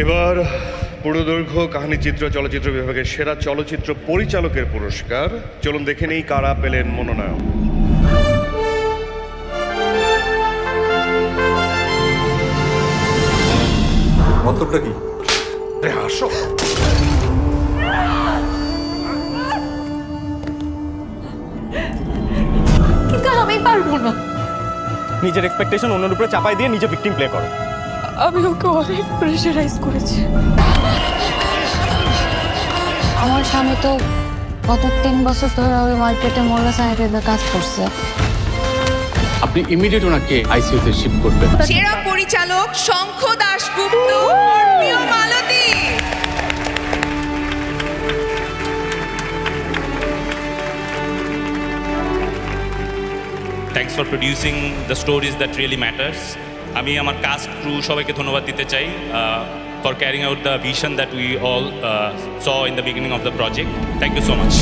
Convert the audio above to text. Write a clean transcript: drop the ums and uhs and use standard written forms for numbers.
এবার পুরোদৈর্ঘ্য কাহিনীচিত্র চলচ্চিত্র বিভাগের সেরা চলচ্চিত্র পরিচালকের পুরস্কার। চলুন দেখে নেই কারা পেলেন মনোনয়ন। মতলবটা কি? আসো। কিন্তু আমি পারবো না। নিজের এক্সপেকটেশন অন্যের উপরে চাপাই দিয়ে নিজে ভিকটিম প্লে করো। আমি ওকে অনেক প্রেশারাইজ করেছি। আমার স্বামী তো গত 3 বছর ধরে ওই মার্কেটে মোরগা স্যানিটাইজার কাজ করছে। আপনি ইমিডিয়েট ওনাকে আইসিইউতে শিফট করবেন। সেরা পরিচালক শঙ্খ দাশগুপ্ত, মালতী। Thanks for producing the stories that really matters. আমি আমার কাস্ট ক্রু সবাইকে ধন্যবাদ দিতে চাই for carrying out the vision that we all saw in the beginning of the project. Thank you so much.